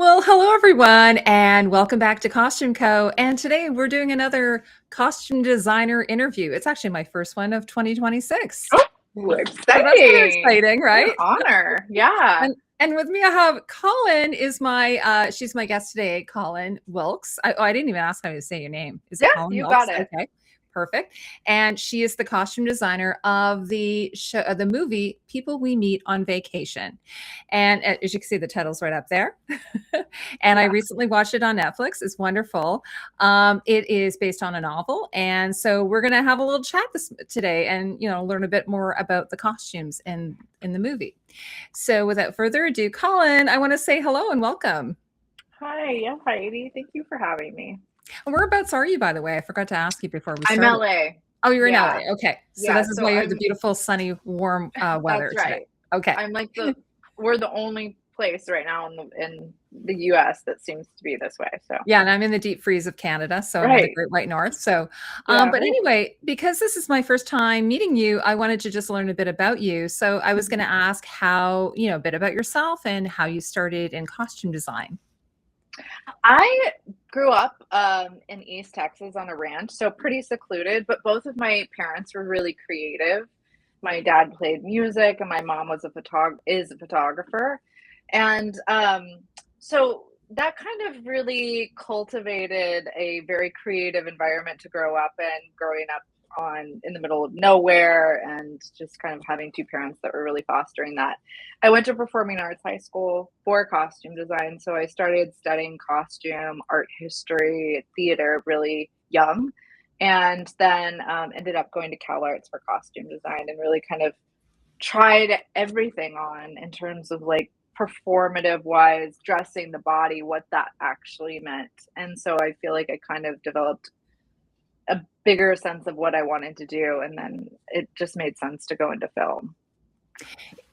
Well, hello everyone, and welcome back to Costume Co. And today we're doing another costume designer interview. It's actually my first one of 2026. Oh, So that's rather exciting. exciting, What an right? honor. Yeah. And with me I have Colin is my she's my guest today, Colin Wilkes. I didn't even ask how to say your name. Is it Yeah, Colin you Wilkes? got it. Okay. Perfect. And she is the costume designer of the show, the movie People We Meet on Vacation. And as you can see, the title's right up there. And I Yeah. recently watched it on Netflix. It's wonderful. It is based on a novel, and so we're going to have a little chat today, and learn a bit more about the costumes in the movie. So, without further ado, Colin, I want to say hello and welcome. Hi. Yeah, Heidi. Thank you for having me. And whereabouts are you, by the way? I forgot to ask you before we I'm started. LA. Oh, you're in Yeah. LA. Okay, so Yeah. this is So why you have the I'm, beautiful, sunny, warm weather that's today. right. Okay. I'm like we're the only place right now in the US that seems to be this way. So, Yeah, and I'm in the deep freeze of Canada, so I'm in the right. Great White North. So, Yeah. but anyway, because this is my first time meeting you, I wanted to just learn a bit about you. So I was going to ask how, a bit about yourself and how you started in costume design. I grew up in East Texas on a ranch, so pretty secluded, but both of my parents were really creative. My dad played music and my mom is a photographer. And so that kind of really cultivated a very creative environment to grow up in, growing up on in the middle of nowhere and just kind of having two parents that were really fostering that. I went to performing arts high school for costume design, so I started studying costume, art history, theater really young, and then ended up going to Cal Arts for costume design and really kind of tried everything on in terms of like performative wise, dressing the body, what that actually meant. And so I feel like I kind of developed a bigger sense of what I wanted to do, and then it just made sense to go into film.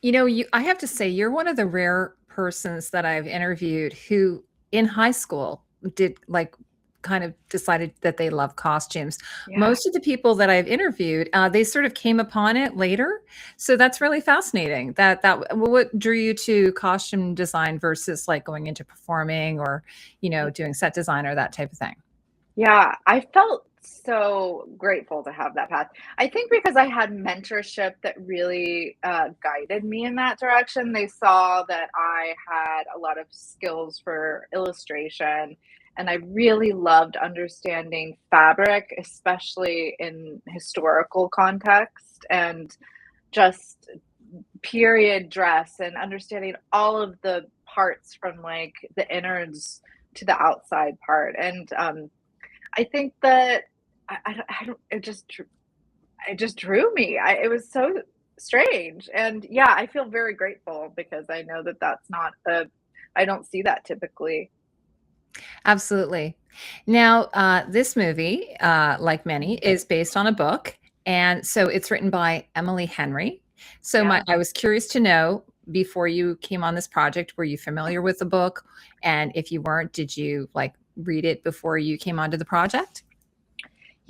I have to say, you're one of the rare persons that I've interviewed who in high school did like kind of decided that they love costumes. Yeah. Most of the people that I've interviewed, they sort of came upon it later. So that's really fascinating. What drew you to costume design versus like going into performing or, doing set design or that type of thing? Yeah, I felt so grateful to have that path. I think because I had mentorship that really guided me in that direction. They saw that I had a lot of skills for illustration, and I really loved understanding fabric, especially in historical context, and just period dress and understanding all of the parts from like the innards to the outside part. And I think that I don't it just drew me. It was so strange, and yeah, I feel very grateful because I know that that's not a I don't see that typically. Absolutely. Now, this movie, like many, is based on a book, and so it's written by Emily Henry. So, Yeah. I was curious to know before you came on this project, were you familiar with the book? And if you weren't, did you like read it before you came onto the project?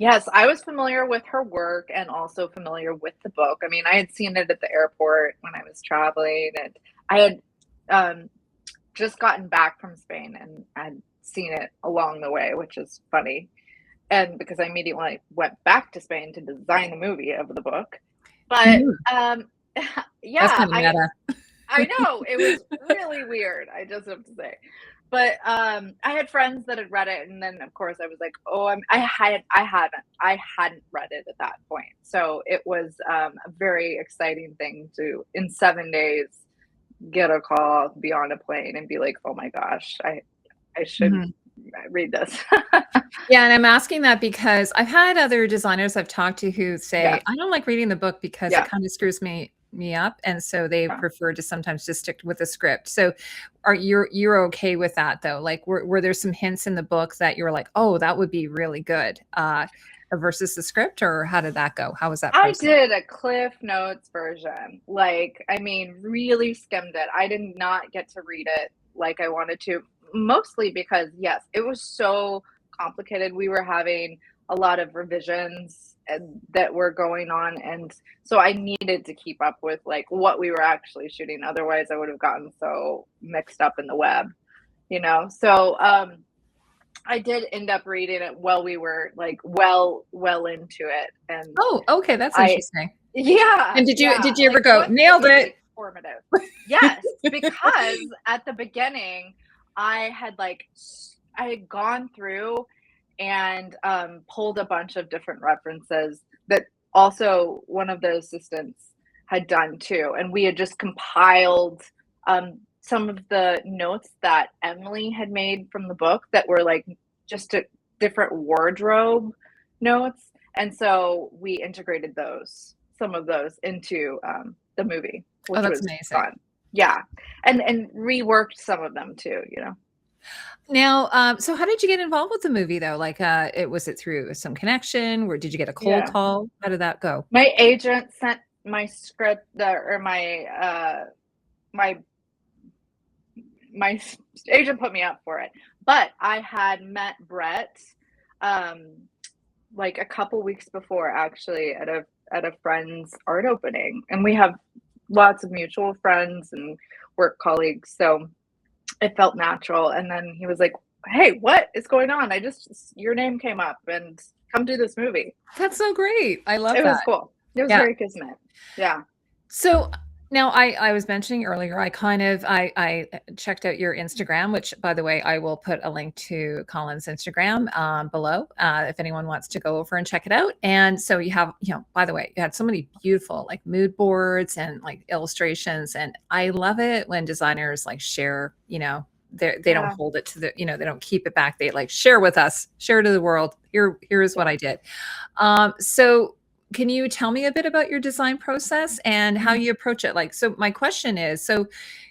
Yes, I was familiar with her work and also familiar with the book. I mean, I had seen it at the airport when I was traveling, and I had um, just gotten back from Spain and I'd seen it along the way, which is funny. And because I immediately went back to Spain to design the movie of the book. But Mhm. That's yeah, kind of meta. I know it was really weird. I just have to say. But I had friends that had read it, and then of course I was like, "Oh, I hadn't read it at that point." So it was a very exciting thing to, in 7 days, get a call, be on a plane, and be like, "Oh my gosh, I should Mhm. read this." Yeah, and I'm asking that because I've had other designers I've talked to who say, Yeah, "I don't like reading the book because it yeah, kind of screws me up," and so they yeah. prefer to sometimes just stick with the script. So, are you're okay with that though? Like, were there some hints in the book that you were like, "Oh, that would be really good," versus the script, or how did that go? How was that I process? did a Cliff Notes version. Like, I mean, really skimmed it. I did not get to read it like I wanted to, mostly because, yes, it was so complicated. We were having a lot of revisions that were going on. And so I needed to keep up with like what we were actually shooting. Otherwise, I would have gotten so mixed up in the web. you know. So I did end up reading it while we were like well into it, and Oh, okay, that's I interesting. yeah, And did you yeah, did you ever like go, once it nailed was it? like formative. Yes, because at the beginning I had like I had gone through and pulled a bunch of different references that also one of the assistants had done too, and we had just compiled some of the notes that Emily had made from the book that were like just a different wardrobe notes, and so we integrated some of those into the movie, Oh, which that's was amazing. fun. Yeah, and reworked some of them too, you know. Now, so how did you get involved with the movie though? Like, was it through some connection? Or did you get a cold Yeah. call? How did that go? My agent sent my script or my my agent put me up for it. But I had met Brett um like a couple weeks before, actually, at a friend's art opening, and we have lots of mutual friends and work colleagues, so it felt natural. And then he was like, "Hey, what is going on? I just your name came up and come do this movie." That's so great. I love It was that. cool. It was Yeah. very kismet. Yeah. So now I was mentioning earlier, I checked out your Instagram, which by the way, I will put a link to Colin's Instagram below if anyone wants to go over and check it out. And so you have, by the way, you had so many beautiful like mood boards and like illustrations. And I love it when designers like share, they don't Yeah. hold it to they don't keep it back. They like share with us, share to the world. Here is what Yeah. I did. So can you tell me a bit about your design process and how you approach it? Like, so my question is, so,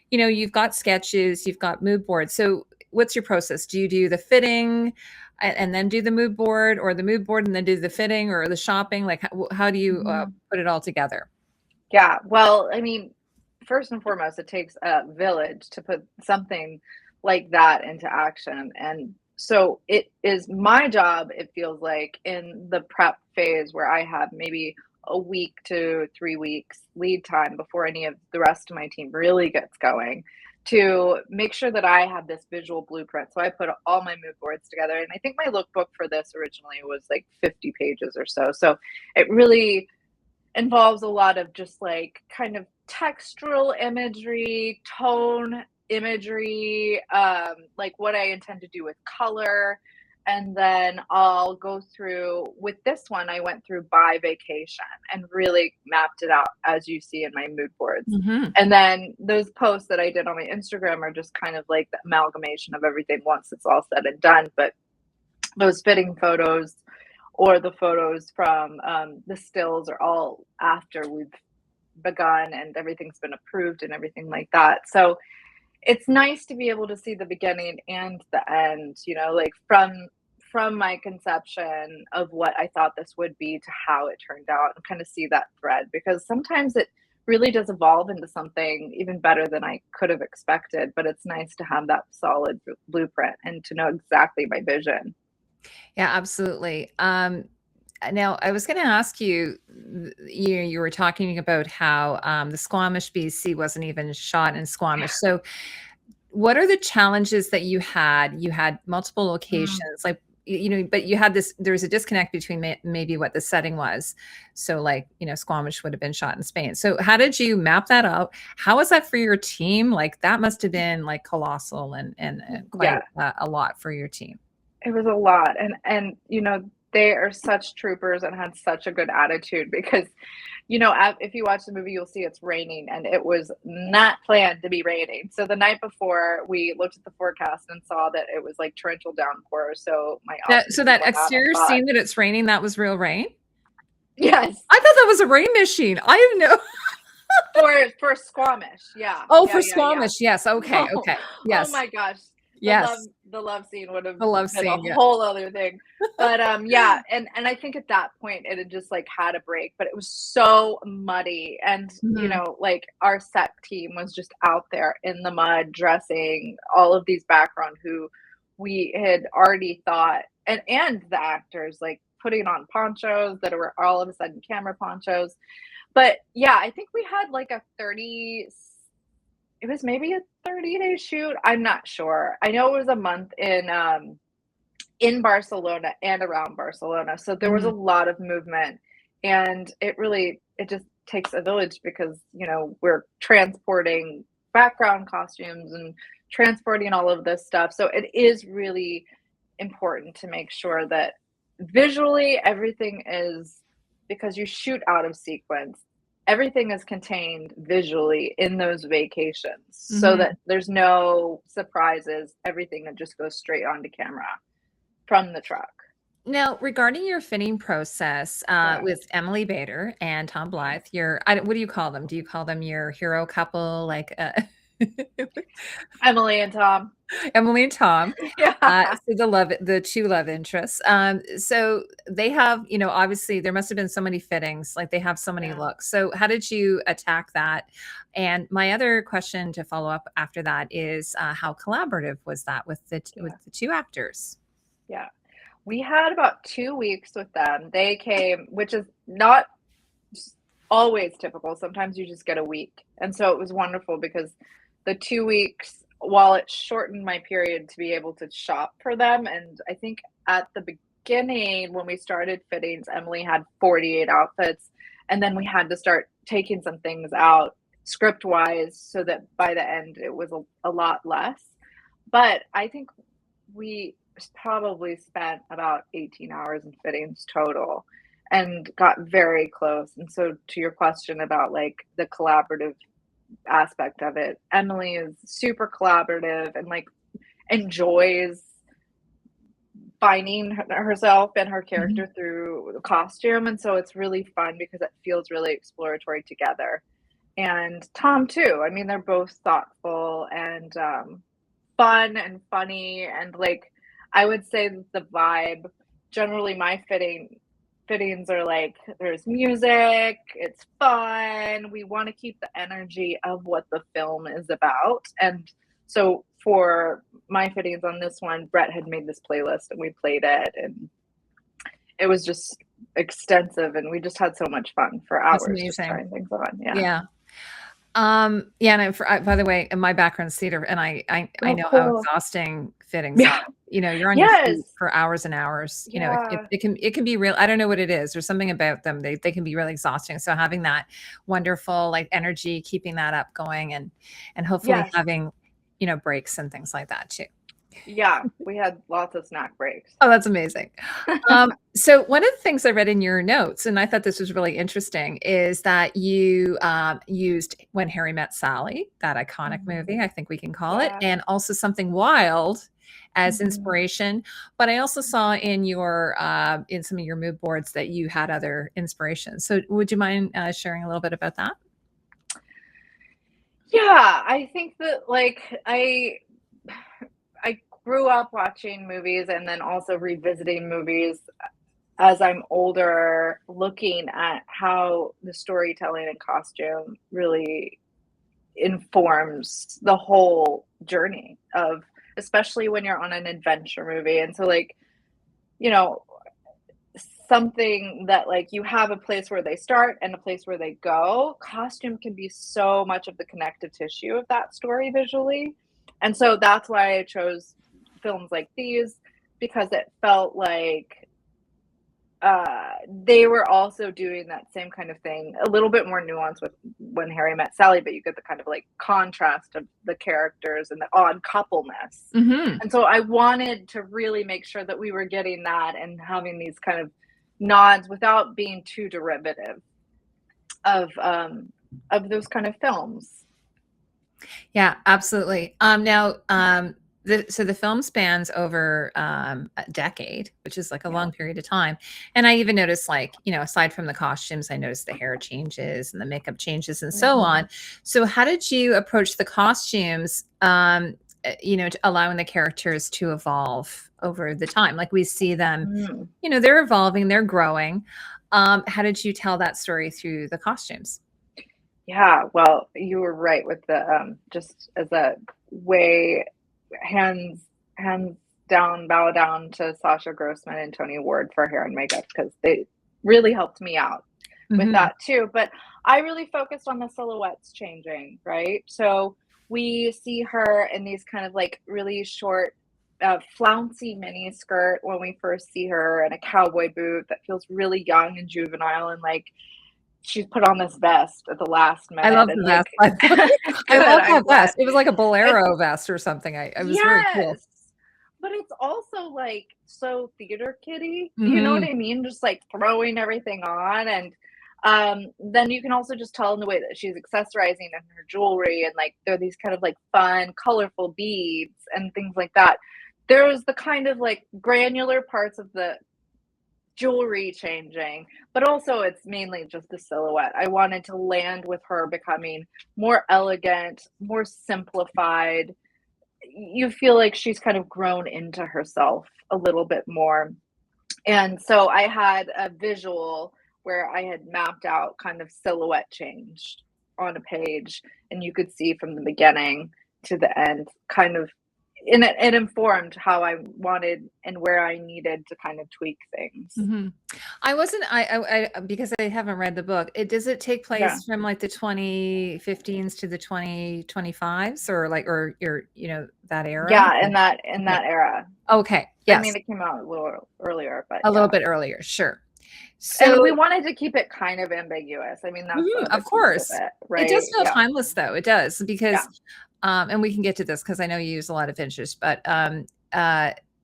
you've got sketches, you've got mood boards. So what's your process? Do you do the fitting and then do the mood board, or the mood board and then do the fitting or the shopping? Like, how do you Mhm. put it all together? Yeah. Well, I mean, first and foremost, it takes a village to put something like that into action. And so it is my job, it feels like, in the prep phase where I have maybe a week to 3 weeks lead time before any of the rest of my team really gets going, to make sure that I have this visual blueprint. So I put all my mood boards together. And I think my lookbook for this originally was like 50 pages or so. So it really involves a lot of just like kind of textural imagery, tone imagery, like what I intend to do with color. And then I'll go through with this one. I went through by vacation and really mapped it out, as you see in my mood boards. Hmm. And then those posts that I did on my Instagram are just kind of like the amalgamation of everything once it's all said and done. But those fitting photos or the photos from the stills are all after we've begun and everything's been approved and everything like that. So it's nice to be able to see the beginning and the end, like from my conception of what I thought this would be to how it turned out, and kind of see that thread, because sometimes it really does evolve into something even better than I could have expected. But it's nice to have that solid blueprint and to know exactly my vision. Yeah, absolutely. Now, I was going to ask you, you were talking about how the Squamish, BC wasn't even shot in Squamish. So what are the challenges that you had? You had multiple Mm. locations, like, but you had there was a disconnect between maybe what the setting was. So like, Squamish would have been shot in Spain. So how did you map that out? How was that for your team? Like that must have been like colossal and quite Yeah. a lot for your team. It was a lot, and they are such troopers and had such a good attitude, because if you watch the movie, you'll see it's raining, and it was not planned to be raining. So the night before, we looked at the forecast and saw that it was like torrential downpour. So my ops So team that went out and exterior bought. scene that it's raining, that was real rain? Yes, I thought that was a rain machine. I didn't know. for Squamish. Yeah, Oh, yeah, for yeah, yeah. Squamish. Yes. Okay. No, Okay. oh Yes. my gosh, Yes. the love scene would have The love been a scene. Yeah. whole other thing. But yeah, and I think at that point it had just like had a break, but it was so muddy, and Mhm. like our set team was just out there in the mud dressing all of these background who we had already thought, and the actors like putting on ponchos that were all of a sudden camera ponchos. But yeah, I think we had like a it was maybe a 30-day shoot. I'm not sure. I know it was a month in Barcelona and around Barcelona. So there was a Mhm. lot of movement, and it just takes a village because, we're transporting background costumes and transporting all of this stuff. So it is really important to make sure that visually everything is, because you shoot out of sequence, everything is contained visually in those vacations so Mhm. that there's no surprises. Everything that just goes straight onto camera from the truck. Now, regarding your fitting process, Yeah. with Emily Bader and Tom Blythe, what do you call them? Do you call them your hero couple, like, Emily and Tom. Emily and Tom? Yeah. So the two love interests. So they have, obviously there must have been so many fittings, like they have so many Yeah. looks. So how did you attack that? And my other question to follow up after that is, how collaborative was that with with Yeah. the two actors? Yeah. We had about 2 weeks with them. They came, which is not always typical. Sometimes you just get a week. And so it was wonderful because the 2 weeks, while it shortened my period to be able to shop for them, and I think at the beginning when we started fittings, Emily had 48 outfits, and then we had to start taking some things out script-wise so that by the end it was a lot less. But I think we probably spent about 18 hours in fittings total and got very close. And so to your question about like the collaborative aspect of it, Emily is super collaborative and like enjoys finding herself and her Mhm. character through the costume. And so it's really fun because it feels really exploratory together. And Tom too. I mean, they're both thoughtful and fun and funny, and like I would say that the vibe, generally my fittings are like there's music, it's fun. We want to keep the energy of what the film is about. And so for my fittings on this one, Brett had made this playlist and we played it, and it was just extensive, and we just had so much fun for That's hours just amazing. trying things on. Yeah. Yeah. Yeah, and by the way, in my background's theater, and I Oh, know how cool. exhausting fittings are. Yeah. You're on your feet Yes. for hours and hours. Yeah. It can be real. I don't know what it is. There's something about them. They can be really exhausting. So having that wonderful like energy, keeping that up going, and hopefully Yes. having, breaks and things like that too. Yeah, we had lots of snack breaks. Oh, that's amazing. So one of the things I read in your notes, and I thought this was really interesting, is that you used When Harry Met Sally, that iconic movie, Mhm. I think we can call it, Yeah. and also Something Wild as Mhm. inspiration. But I also saw in some of your mood boards that you had other inspirations. So would you mind sharing a little bit about that? Yeah, I think that, like, I grew up watching movies and then also revisiting movies as I'm older, looking at how the storytelling and costume really informs the whole journey of, especially when you're on an adventure movie. And so, like, you know, something that like you have a place where they start and a place where they go. Costume can be so much of the connective tissue of that story visually. And so that's why I chose films like these, because it felt like they were also doing that same kind of thing, a little bit more nuanced with When Harry Met Sally, but you get the kind of like contrast of the characters and the odd coupleness. Hmm. And so I wanted to really make sure that we were getting that and having these kind of nods without being too derivative of those kind of films. Yeah, absolutely. Now, so the film spans over a decade, which is like a Yeah. long period of time. And I even noticed, like, aside from the costumes, I noticed the hair changes and the makeup changes and so Hmm. on. So, how did you approach the costumes? To allowing the characters to evolve over the time, like we see them, Mm. they're evolving, they're growing. How did you tell that story through the costumes? Yeah, well, you were right with the just as a way, hands hands down, bow down to Sasha Grossman and Tony Ward for hair and makeup because they really helped me out with Hmm. that too. But I really focused on the silhouettes changing, right? So we see her in these kind of like really short, flouncy mini skirt when we first see her, and a cowboy boot that feels really young and juvenile, and like she's put on this vest at the last I minute, love and the like vest. By the way. I good, love I'm that glad. vest. It was like a It's bolero vest or something. It was very cool. yes, but it's also like so theater kitty. You know what Hmm. I mean? Just like throwing everything on, and then you can also just tell in the way that she's accessorizing and her jewelry, and like there are these kind of like fun, colorful beads and things like that. There's the kind of like granular parts of the jewelry changing, but also it's mainly just the silhouette. I wanted to land with her becoming more elegant, more simplified. You feel like she's kind of grown into herself a little bit more. And so I had a visual where I had mapped out kind of silhouette change on a page, and you could see from the beginning to the end kind of, and it informed how I wanted and where I needed to kind of tweak things. Hmm. I wasn't, because I haven't read the book. Does it take Yeah. place from like the 2015s to the 2025s or like, or your, that era? Yeah, in Okay. that era. Okay. I mean, Yes. it came out a little earlier, but A little yeah. bit earlier. Sure. And we So, wanted to keep it kind of ambiguous. I mean, that's the mhm, other of piece of course. it, It does right? feel Yeah. timeless though. It does Yeah. because, and we can get to this because I know you use a lot of vintage, but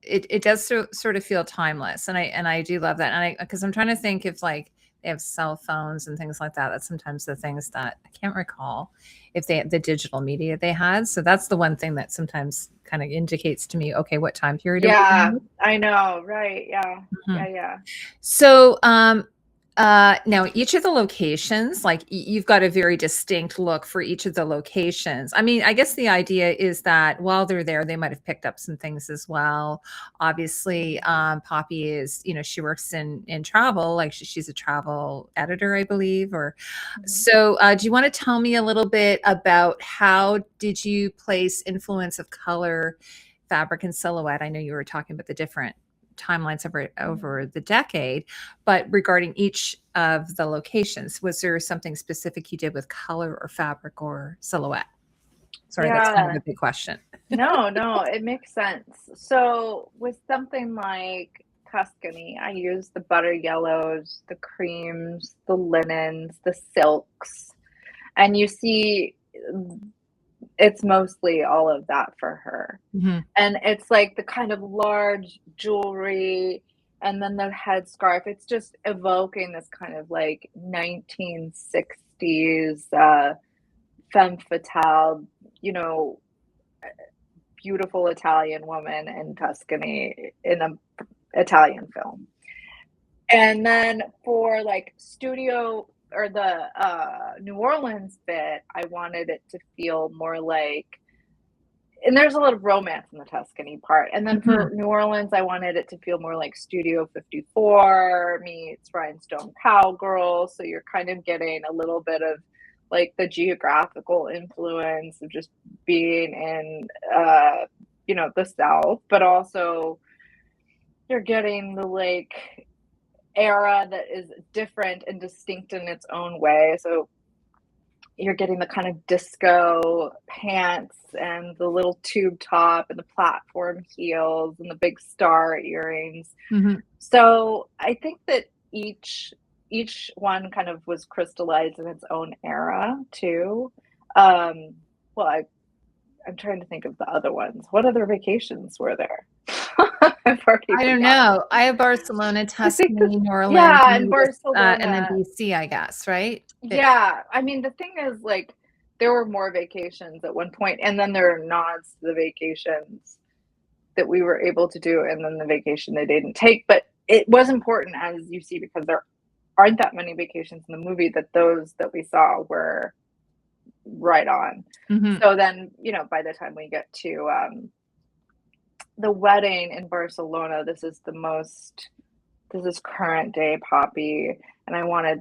it does sort of feel timeless, and I do love that, and I because I'm trying to think if like they have cell phones and things like that. That's sometimes the things that I can't recall if they the digital media they had. So that's the one thing that sometimes kind of indicates to me, okay, what time period are we Yeah, in? I know, right, yeah. Mhm. Yeah, yeah. So, now each of the locations, like you've got a very distinct look for each of the locations. I mean, I guess the idea is that while they're there, they might have picked up some things as well. Obviously, Poppy is, she works in travel, like she's a travel editor, I believe. Or Mhm. so, do you want to tell me a little bit about how did you place influence of color, fabric, and silhouette? I know you were talking about the different timelines over Mhm. the decade, but regarding each of the locations, was there something specific you did with color or fabric or silhouette? Sorry, that's kind of Yeah. a big question. No, no, it makes sense. So with something like Tuscany, I use the butter yellows, the creams, the linens, the silks, and you see it's mostly all of that for her. Mhm. And it's like the kind of large jewelry and then the headscarf. It's just evoking this kind of like 1960s femme fatale, you know, beautiful Italian woman in Tuscany in a Italian film. And then for like studio or the New Orleans bit, I wanted it to feel more like, and there's a lot of romance in the Tuscany part. And then Mhm. for New Orleans, I wanted it to feel more like Studio 54 meets Rhinestone Cowgirl. So you're kind of getting a little bit of like the geographical influence of just being in, the South, but also you're getting the like era that is different and distinct in its own way. So you're getting the kind of disco pants and the little tube top and the platform heels and the big star earrings. Mhm. So I think that each one kind of was crystallized in its own era too. Um, well, I'm trying to think of the other ones. What other vacations were there? I've already I don't forgotten. know. I have Barcelona, I think Tuscany, New Orleans, yeah, in maybe this, and then Barcelona. BC, I guess, right? Yeah, I mean, the thing is, like, there were more vacations at one point, and then there are nods to the vacations that we were able to do, and then the vacation they didn't take. But it was important, as you see, because there aren't that many vacations in the movie, that those that we saw were right on. Mhm. So then, by the time we get to the wedding in Barcelona, this is current day Poppy, and I wanted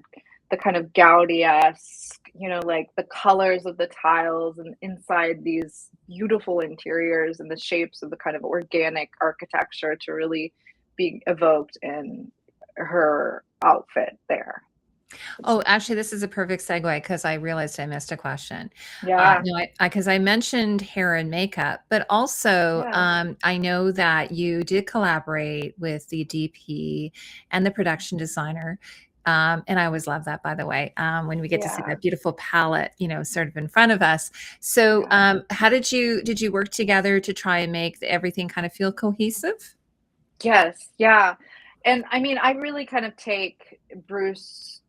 the kind of Gaudi-esque, like the colors of the tiles and inside these beautiful interiors and the shapes of the kind of organic architecture to really be evoked in her outfit there. It's, Oh, actually, this is a perfect segue because I realized I missed a question. yeah, No, because I mentioned hair and makeup, but also yeah, I know that you did collaborate with the DP and the production designer. And I always love that, by the way, when we get to see yeah, that beautiful palette, sort of in front of us. So, yeah. how did you work together to try and make everything kind of feel cohesive? Yes, yeah. And I mean, I really kind of take Bruce,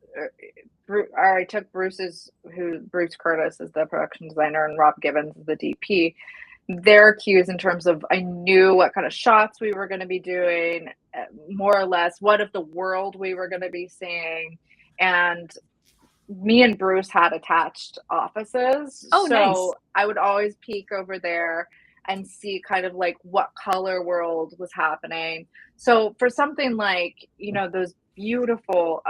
or I took Bruce Curtis is the production designer and Rob Gibbons is the DP. Their cues in terms of I knew what kind of shots we were going to be doing, more or less, what of the world we were going to be seeing. And me and Bruce had attached offices, Oh, nice. so I would always peek over there and see kind of like what color world was happening. So for something like, those beautiful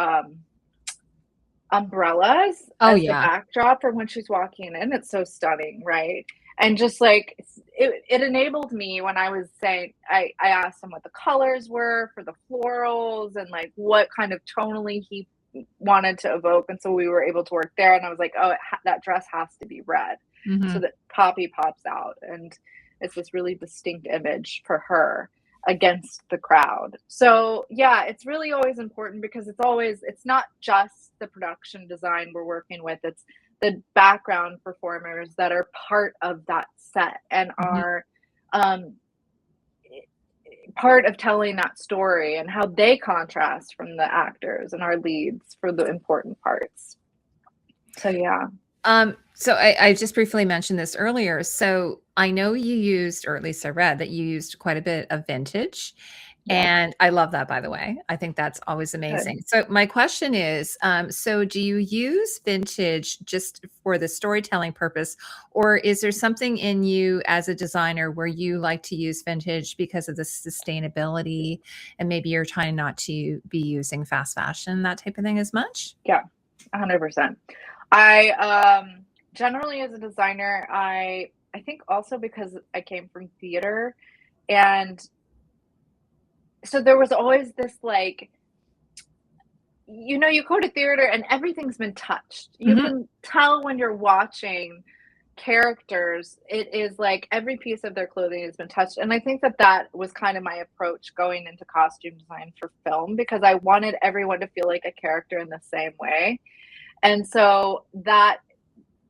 umbrellas Oh, as the yeah. backdrop from when she's walking in, it's so stunning, right? And just like it enabled me when I was saying, I asked him what the colors were for the florals and like what kind of tonally he wanted to evoke. And so we were able to work there. And I was like, oh, that dress has to be red so Hmm. that Poppy pops out. And it's this really distinct image for her against the crowd. So yeah, it's really always important because it's not just the production design we're working with, it's the background performers that are part of that set and Hmm. are um, part of telling that story and how they contrast from the actors and our leads for the important parts. So yeah. So I just briefly mentioned this earlier. So I know you used, or at least I read that you used quite a bit of vintage. Yeah, And I love that, by the way. I think that's always good. amazing. So my question is, so do you use vintage just for the storytelling purpose, or is there something in you as a designer where you like to use vintage because of the sustainability, and maybe you're trying not to be using fast fashion, that type of thing as much? Yeah, 100%. I generally as a designer, I think also because I came from theater, and so there was always this like, you go to theater and everything's been touched. You Hmm. can tell when you're watching characters, it is like every piece of their clothing has been touched. And I think that that was kind of my approach going into costume design for film because I wanted everyone to feel like a character in the same way. And so that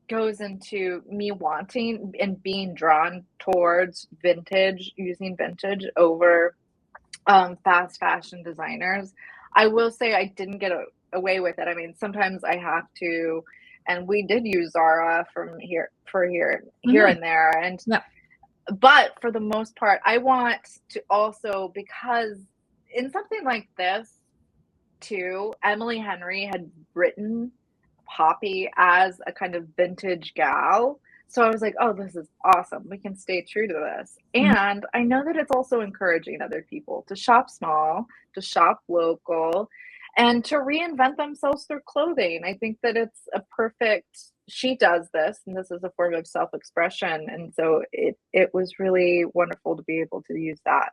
goes into me wanting and being drawn towards vintage, using vintage over fast fashion designers. I will say I didn't get away with it. I mean, sometimes I have to, and we did use Zara from here Hmm. and there. And Yeah. but for the most part, I want to also because in something like this too, Emily Henry had written Poppy as a kind of vintage gal. So I was like, oh, this is awesome. We can stay true to this. Mhm. And I know that it's also encouraging other people to shop small, to shop local, and to reinvent themselves through clothing. I think that it's a perfect she does this and this is a form of self-expression. And so it was really wonderful to be able to use that.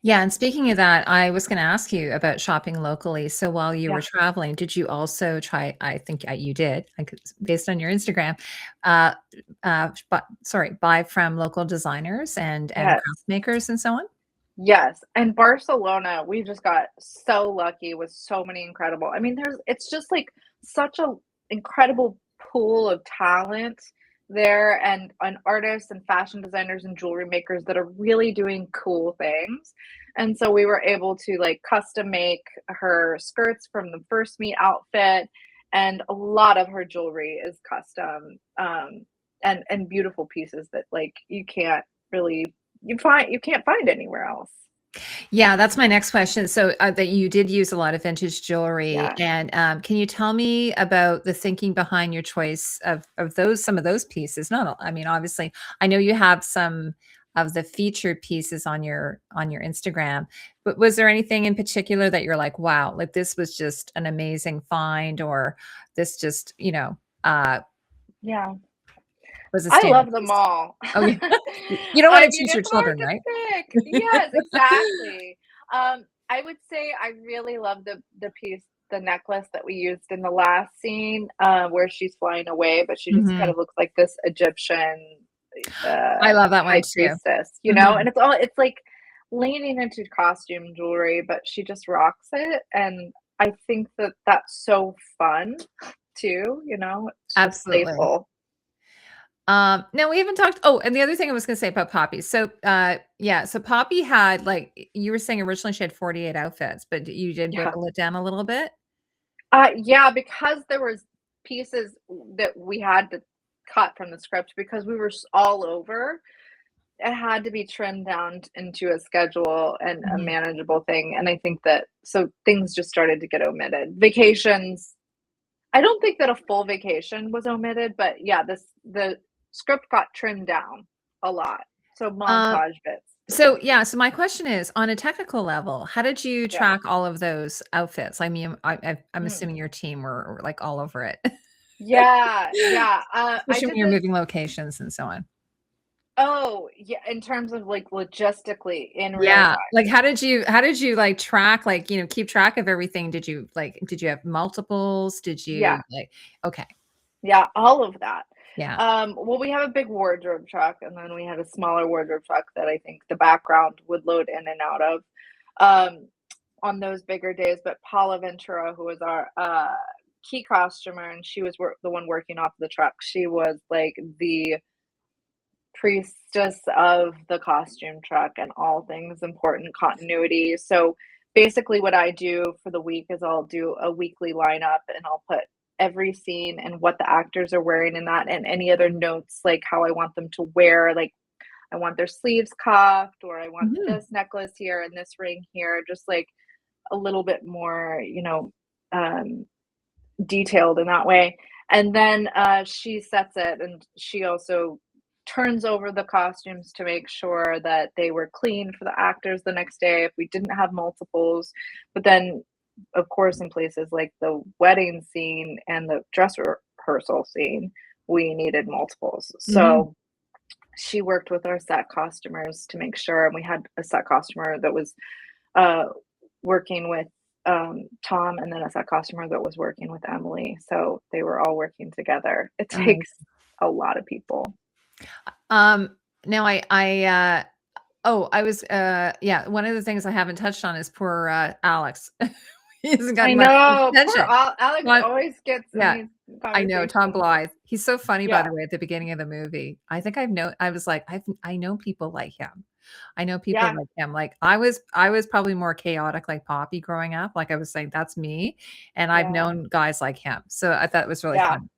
Yeah, and speaking of that, I was going to ask you about shopping locally. So while you were Yeah. traveling, did you also try, I think you did, based on your Instagram, uh, buy from local designers and Yes. craft makers and so on? Yes, and Barcelona, we just got so lucky with so many incredible I mean, it's just, like, such a incredible pool of talent there and artists and fashion designers and jewelry makers that are really doing cool things, and so we were able to, like, custom make her skirts from the first meet outfit, and a lot of her jewelry is custom, and beautiful pieces that, like, you can't find anywhere else. Yeah, that's my next question. So that you did use a lot of vintage jewelry, Yeah. and can you tell me about the thinking behind your choice of those some of those pieces? Not, I mean, obviously, I know you have some of the featured pieces on your Instagram, but was there anything in particular that you're like, wow, like this was just an amazing find, or this just Yeah. was a I standout love them piece? all. Oh, yeah, you don't want I to mean, teach your it's hard children, to right? pick. Yes, exactly. I would say I really love the piece the necklace that we used in the last scene, where she's flying away, but she just kind Mhm. of looks like this Egyptian I love that one high too. priestess, you know? Mhm. And it's like leaning into costume jewelry, but she just rocks it. And I think that that's so fun too, you know? It's just Absolutely. playful. Now we haven't talked and the other thing I was gonna say about Poppy. So, yeah, so Poppy had, like you were saying originally she had 48 outfits, but you did Yeah. whittle it down a little bit? Yeah, because there was pieces that we had to cut from the script because we were all over. It had to be trimmed down into a schedule and a Mhm. manageable thing. And I think that so things just started to get omitted. Vacations, I don't think that a full vacation was omitted, but yeah, the script got trimmed down a lot. So Um, montage bits. so yeah, so my question is, on a technical level, how did you Yeah. track all of those outfits? I mean, I'm Mm. assuming your team were, like, all over it, Yeah, yeah. I especially when did you're this. moving locations and so on. Oh, yeah, in terms of like logistically in real Yeah, time. like, how did you, like, track, like, keep track of everything? Did you have multiples? Did Yeah. you, like okay, Yeah, all of that. yeah. Well, we have a big wardrobe truck, and then we had a smaller wardrobe truck that I think the background would load in and out of um, on those bigger days. But Paula Ventura, who was our key costumer, and she was the one working off the truck. She was like the priestess of the costume truck and all things important continuity. So basically, what I do for the week is I'll do a weekly lineup and I'll put every scene and what the actors are wearing in that and any other notes like how I want them to wear. Like, I want their sleeves cuffed, or I want Mhm, this necklace here and this ring here, just like a little bit more, um, detailed in that way. And then she sets it, and she also turns over the costumes to make sure that they were clean for the actors the next day if we didn't have multiples. But then, of course, in places like the wedding scene and the dress rehearsal scene, we needed multiples. mhm. So she worked with our set costumers to make sure, and we had a set costumer that was uh, working with Tom, and then a set costumer that was working with Emily. So they were all working together. It takes Amazing. a lot of people. Now I was, yeah, one of the things I haven't touched on is poor, Alex. He hasn't I gotten much know. Poor attention. Alex Well, always gets in yeah. these I know, Tom conversations. Blythe. He's so funny, by Yeah. the way, at the beginning of the movie. I was like, I know people like him. I know people Yeah. like him. Like, I was probably more chaotic like Poppy growing up. Like, I was saying, "That's me," and I've Yeah. known guys like him. So, I thought it was really Yeah. fun.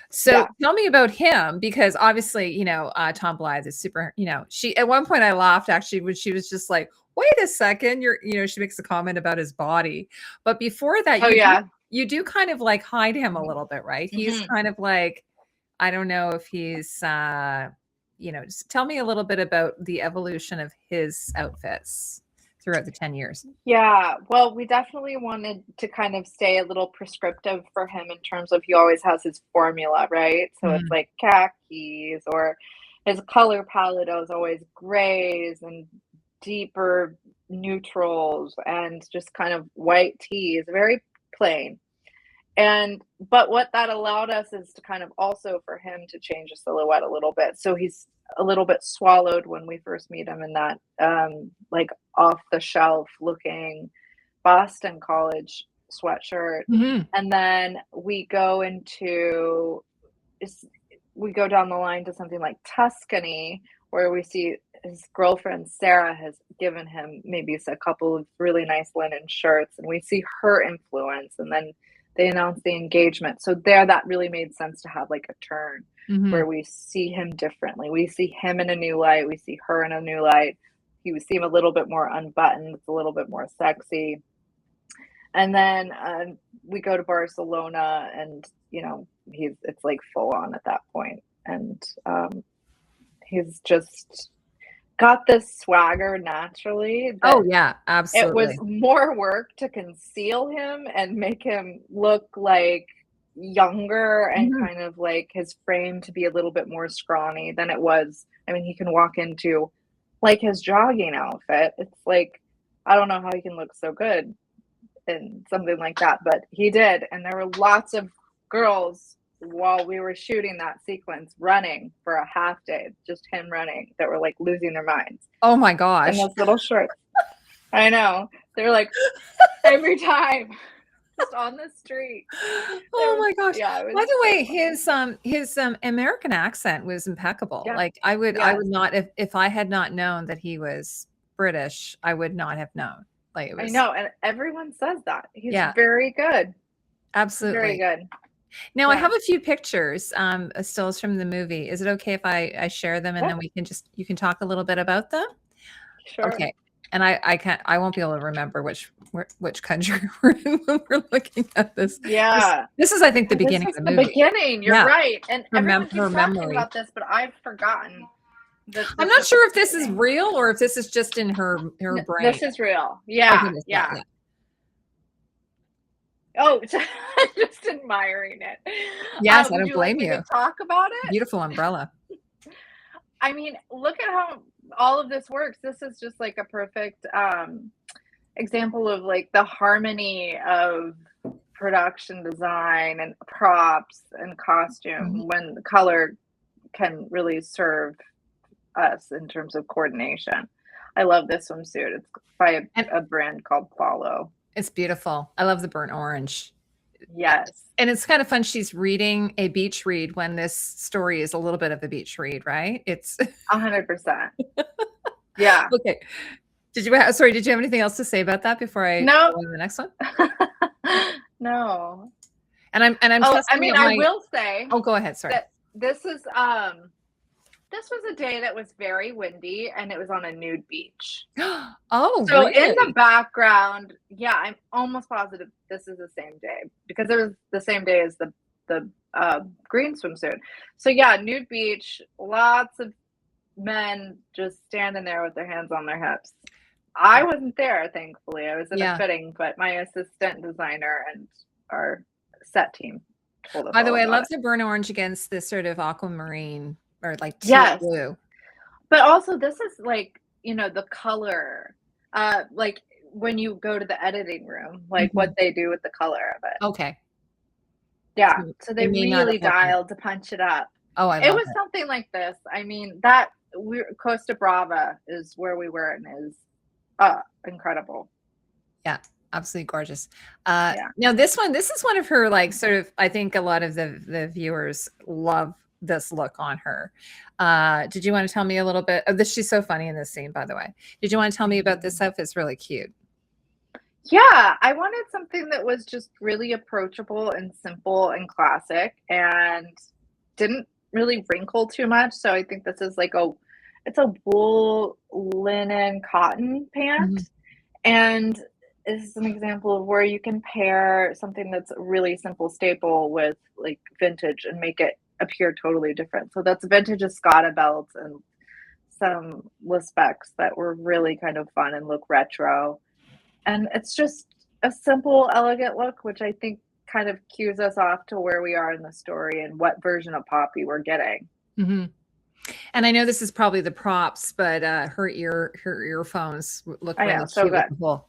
So, Yeah. tell me about him because obviously, Tom Blythe is super she at one point I laughed actually when she was just like, "Wait a second, she makes a comment about his body. But before that, Oh, yeah. you do kind of, like, hide him a little bit, right? He's Hmm. kind of like I don't know if he's, just tell me a little bit about the evolution of his outfits throughout the 10 years. Yeah, well, we definitely wanted to kind of stay a little prescriptive for him in terms of he always has his formula, right? So it's Mhm, like khakis, or his color palette is always grays and deeper neutrals and just kind of white tees, very plain. And but what that allowed us is to kind of also for him to change the silhouette a little bit. So he's a little bit swallowed when we first meet him in that like off the shelf looking Boston College sweatshirt. mhm. And then is- we go down the line to something like Tuscany, where we see his girlfriend Sarah has given him maybe a couple of really nice linen shirts, and we see her influence, and then they announce the engagement. So there, that really made sense to have like a turn Mhm. where we see him differently. We see him in a new light. We see her in a new light. You see him a little bit more unbuttoned. It's a little bit more sexy. And then we go to Barcelona, and it's like full on at that point, and he's just got this swagger naturally Oh, that yeah, it was absolutely. more work to conceal him and make him look like younger and Mhm. kind of like his frame to be a little bit more scrawny than it was. I mean, he can walk into like his jogging outfit. It's like I don't know how he can look so good in something like that, but he did. And there were lots of girls while we were shooting that sequence running for a half day, just him running, that were like losing their minds. Oh my In gosh. those little shorts. I know. They're like every time. Just on the street. Oh my gosh. Yeah. By the way, his American accent was impeccable. Yeah. Like I would Yes. not, if I had not known that he was British, I would not have known. Like it I was, know, and everyone says that. He's yeah, very good. Very absolutely. good. Now I Yeah. have a few pictures, stills from the movie. Is it okay if I share them and Yeah. then you can talk a little bit about them? Sure. Okay. And I won't be able to remember which country we're in when we're looking at this. Yeah. This is, I think, the This beginning is of the the movie. beginning. You're Yeah. right. And everyone keeps Her talking memory. about this, but I've forgotten. I'm not sure if this is real or if this is just in her brain. This is real. Yeah. Okay, Yeah. Oh, just admiring it. Yes, I don't Would you blame like me you. to talk about it? Beautiful umbrella. I mean, look at how all of this works. This is just like a perfect example of like the harmony of production design and props and costume when the color can really serve us in terms of coordination. I love this swimsuit. It's by a brand called Follow. It's beautiful. I love the burnt orange. Yes. And it's kind of fun. She's reading a beach read when this story is a little bit of a beach read, right? It's 100%. Yeah. Okay. Did you have anything else to say about that before I go on to the next one? No. And I'm I mean, I will say. Oh, go ahead. Sorry. This was a day that was very windy and it was on a nude beach. Oh, so really? In the background, yeah, I'm almost positive this is the same day because it was the same day as the green swimsuit. So yeah, nude beach, lots of men just standing there with their hands on their hips. I wasn't there, thankfully. I was in a fitting, but my assistant designer and our set team told us. By the way, I love it. the burnt orange against this sort of aquamarine or like teal blue. But also this is like, the color, like when you go to the editing room, like what they do with the color of it. Okay. Yeah. So they really dialed to punch it up. Oh, it was something like this. I mean, Costa Brava is where we were and is incredible. Yeah, absolutely gorgeous. Now this is one of her, like, sort of, I think a lot of the viewers love this look on her. Did you want to tell me a little bit of this? She's so funny in this scene, by the way. Did you want to tell me about this outfit? It's really cute. Yeah, I wanted something that was just really approachable and simple and classic and didn't really wrinkle too much. So I think this is like it's a wool linen cotton pant. And this is an example of where you can pair something that's a really simple staple with like vintage and make it appear totally different. So that's vintage Escada belts and some Specs that were really kind of fun and look retro. And it's just a simple, elegant look, which I think kind of cues us off to where we are in the story and what version of Poppy we're getting. And I know this is probably the props, but her earphones look really so cute. good.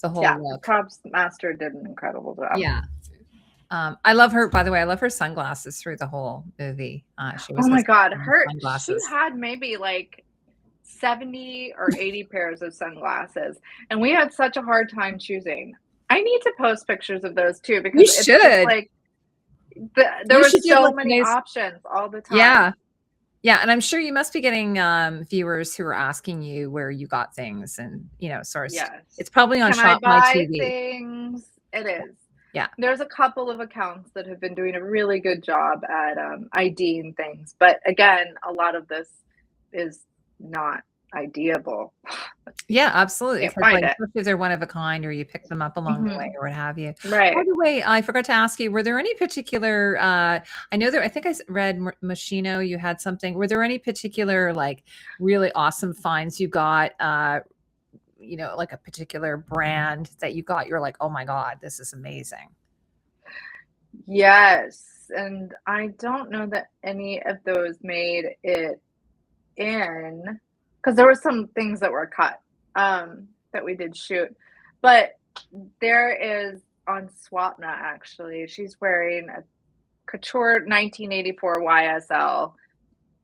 The whole look. The props master did an incredible job. Yeah. I love her, by the way. I love her sunglasses through the whole movie. She was oh my God. Sunglasses. She had maybe like 70 or 80 pairs of sunglasses. And we had such a hard time choosing. I need to post pictures of those too, because you should. Like there were so many options all the time. Yeah. Yeah. And I'm sure you must be getting viewers who are asking you where you got things and, source. Yes. It's probably on Shop My TV. Things? It is. Yeah. There's a couple of accounts that have been doing a really good job at IDing things. But again, a lot of this is not IDable. Yeah, absolutely. Especially if they're one of a kind or you pick them up along the way or what have you. Right. By the way, I forgot to ask you, were there any particular, I think I read Moschino, you had something. Were there any particular, like, really awesome finds you got, like a particular brand that you got? You're like, oh my God, this is amazing. Yes. And I don't know that any of those made it in, because there were some things that were cut that we did shoot, but there is on Swapna actually. She's wearing a couture 1984 YSL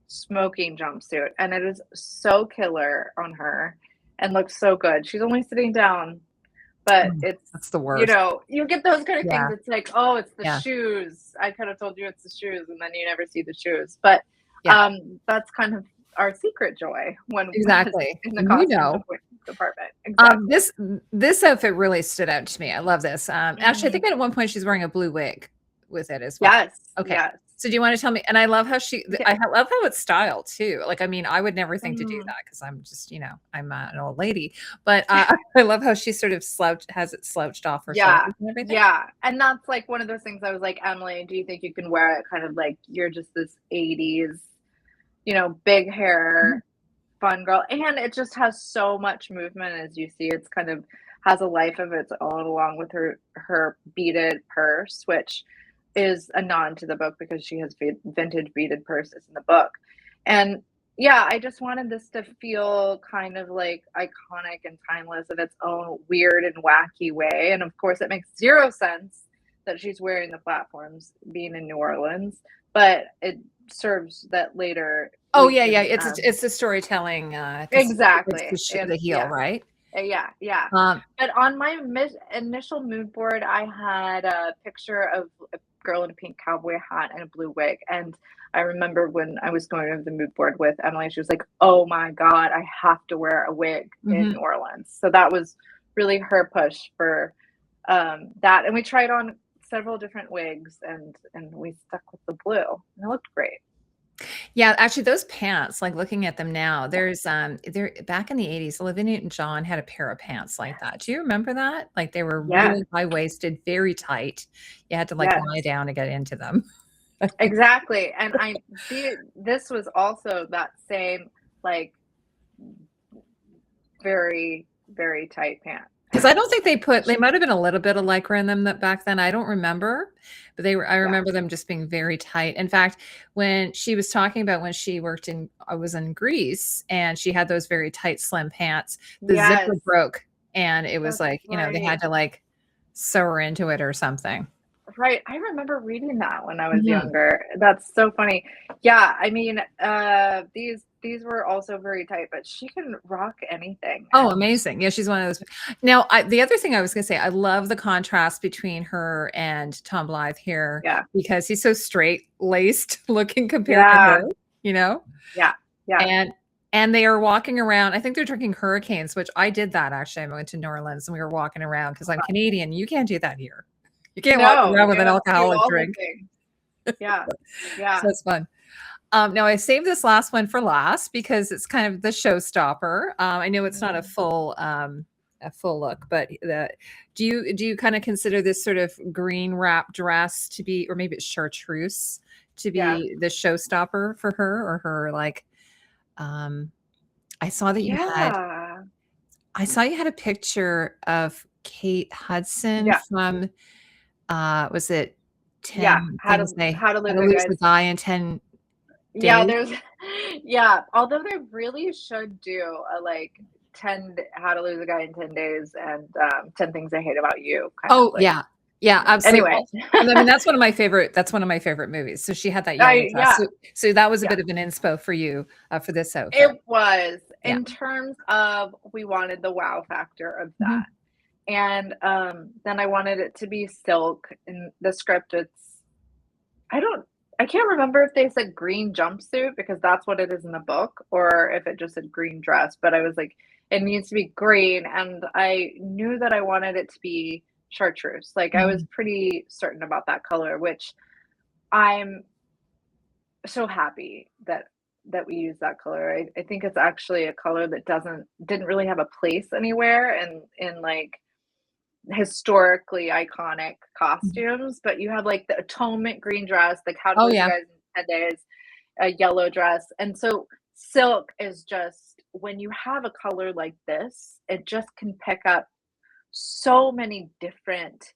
smoking jumpsuit, and it is so killer on her and looks so good. She's only sitting down, but it's, That's the you worst. know, you get those kind of Yeah. things. It's like, oh, it's the Yeah. shoes. I could have told you it's the shoes, and then you never see the shoes. But Yeah. that's kind of our secret joy when Exactly. in the And costume department. Exactly. This outfit really stood out to me. I love this. Actually, I think at one point she's wearing a blue wig with it as well. Yes. Okay. Yes. So do you want to tell me? And I love how I love how it's styled too. Like, I mean, I would never think to do that because I'm just, you know, I'm an old lady. But I love how she sort of has it slouched off her shoulders and everything. Yeah. And that's like one of those things I was like, Emily, do you think you can wear it kind of like you're just this 80s, you know, big hair, fun girl? And it just has so much movement, as you see. It's kind of has a life of its own, along with her beaded purse, which is a nod to the book because she has vintage beaded purses in the book. And yeah, I just wanted this to feel kind of like iconic and timeless in its own weird and wacky way. And of course, it makes zero sense that she's wearing the platforms being in New Orleans, but it serves that later. Oh yeah, yeah. It's the storytelling. Exactly. It's the heel, right? Yeah. But on my initial mood board, I had a picture of a girl in a pink cowboy hat and a blue wig. And I remember when I was going over the mood board with Emily, she was like, oh my God, I have to wear a wig in New Orleans. So that was really her push for that. And we tried on several different wigs and we stuck with the blue. And it looked great. Yeah, actually those pants, like looking at them now, there's they're back in the 80s, Olivia Newton-John had a pair of pants like that. Do you remember that? Like they were really high-waisted, very tight. You had to like lie down to get into them. Exactly. And this was also that same like very, very tight pant. Because I don't think they might have been a little bit of lycra in them that back then. I don't remember, but I remember them just being very tight. In fact, when she was talking about when she I was in Greece and she had those very tight, slim pants, the zipper broke and it was like, you know, they had to like sew her into it or something. Right. I remember reading that when I was younger. That's so funny. Yeah. I mean, these were also very tight, but she can rock anything. Oh, amazing. Yeah, she's one of those. Now, the other thing I was going to say, I love the contrast between her and Tom Blyth here. Yeah. Because he's so straight-laced looking compared to her, you know? Yeah. Yeah. And they are walking around. I think they're drinking Hurricanes, which I did that actually. I went to New Orleans and we were walking around because I'm Canadian. You can't do that here. You can't walk around with an alcoholic drink. Yeah. So it's fun. Now I saved this last one for last because it's kind of the showstopper. I know it's not a full look, but do you kind of consider this sort of green wrap dress to be, or maybe it's chartreuse to be the showstopper for her, or her like? I saw that you had a picture of Kate Hudson from. Was it 10 How to lose a guy in 10 days? Yeah, although they really should do a like 10 how to lose a guy in 10 days and 10 things I hate about you. Yeah, absolutely. Anyway. I mean, that's one of my favorite movies. So she had that yellow dress. So that was a bit of an inspo for you for this outfit. It was in terms of we wanted the wow factor of that. And then I wanted it to be silk. In the script, I can't remember if they said green jumpsuit because that's what it is in the book, or if it just said green dress. But I was like, it needs to be green. And I knew that I wanted it to be chartreuse. Like I was pretty certain about that color, which I'm so happy that we use that color. I think it's actually a color that didn't really have a place anywhere in like historically iconic costumes, but you have like the atonement green dress, like how to lose you guys in 10 days, a yellow dress. And so silk is just, when you have a color like this, it just can pick up so many different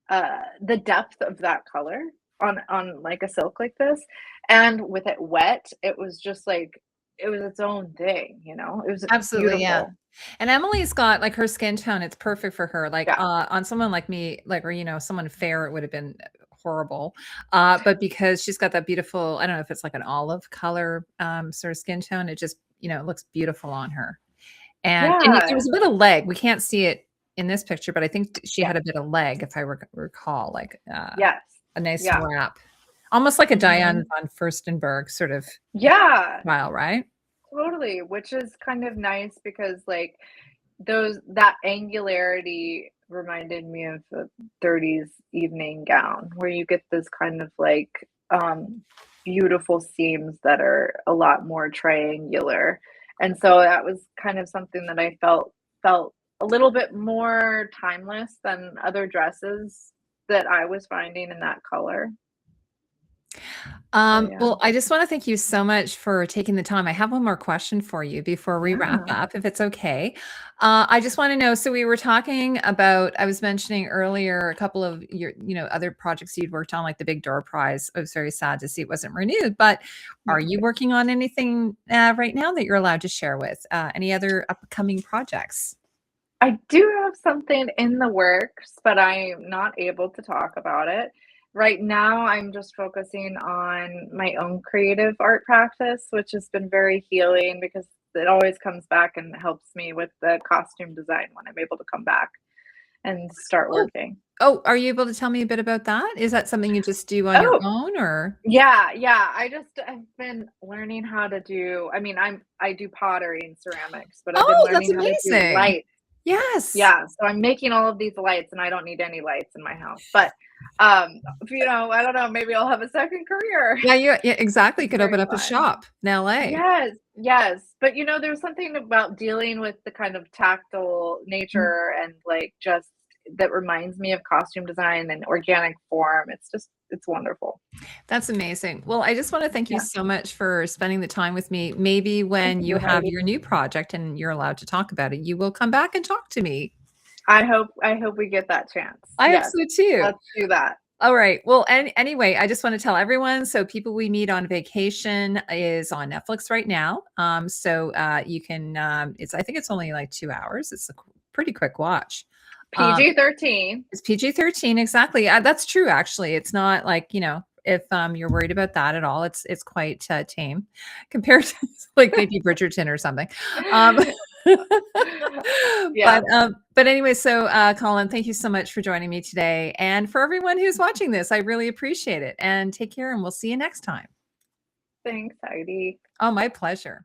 the depth of that color on like a silk like this. And with it wet, it was just like it was its own thing, you know? It was Absolutely, yeah. beautiful. And Emily's got like her skin tone, it's perfect for her. Like Yeah. on someone like me, like, or someone fair, it would have been horrible. But because she's got that beautiful, I don't know if it's like an olive color sort of skin tone, it just, it looks beautiful on her. And there Yeah. was a bit of leg. We can't see it in this picture, but I think she Yeah. had a bit of leg, if I recall, like Yes. a nice Yeah. wrap, almost like a Mhm. Diane von Furstenberg sort of Yeah. style, right? Totally, which is kind of nice because, like, that angularity reminded me of the 30s evening gown, where you get this kind of, like, beautiful seams that are a lot more triangular, and so that was kind of something that I felt a little bit more timeless than other dresses that I was finding in that color. So, yeah. Well, I just want to thank you so much for taking the time. I have one more question for you before we wrap Yeah. up, if it's okay. I just want to know, so we were talking about, I was mentioning earlier a couple of your, other projects you'd worked on, like the Big Door Prize. I was very sad to see it wasn't renewed, but are you working on anything right now that you're allowed to share with? Any other upcoming projects? I do have something in the works, but I'm not able to talk about it. Right now, I'm just focusing on my own creative art practice, which has been very healing because it always comes back and helps me with the costume design when I'm able to come back and start Oh, working. oh, are you able to tell me a bit about that? Is that something you just do on your Oh, own, or? yeah, yeah. I've been learning how to do, I mean, I do pottery and ceramics, but I've been Oh, that's learning how to do amazing. light. Yes. Yeah, so I'm making all of these lights, and I don't need any lights in my house, but, I don't know, maybe I'll have a second career. Yeah, yeah, exactly. You It's could open very up a fun. shop in LA. Yes, yes, but, there's something about dealing with the kind of tactile Mm. nature and, like, just that reminds me of costume design and organic form. It's wonderful. That's amazing. Well, I just want to thank you Yeah. so much for spending the time with me. Maybe Thank when you you, have Heidi. your new project and you're allowed to talk about it, you will come back and talk to me. I hope we get that chance. I hope Yes, so too. let's do that. All right. Well, anyway, I just want to tell everyone. So, People We Meet on Vacation is on Netflix right now. You can. I think it's only like 2 hours. It's a pretty quick watch. Um, PG-13. It's PG-13, exactly. That's true, actually. It's not like, if you're worried about that at all, it's quite tame compared to like maybe Bridgerton or something. Um, Yeah. but anyway, so Colin, thank you so much for joining me today. And for everyone who's watching this, I really appreciate it. And take care, and we'll see you next time. Thanks, Heidi. Oh, my pleasure.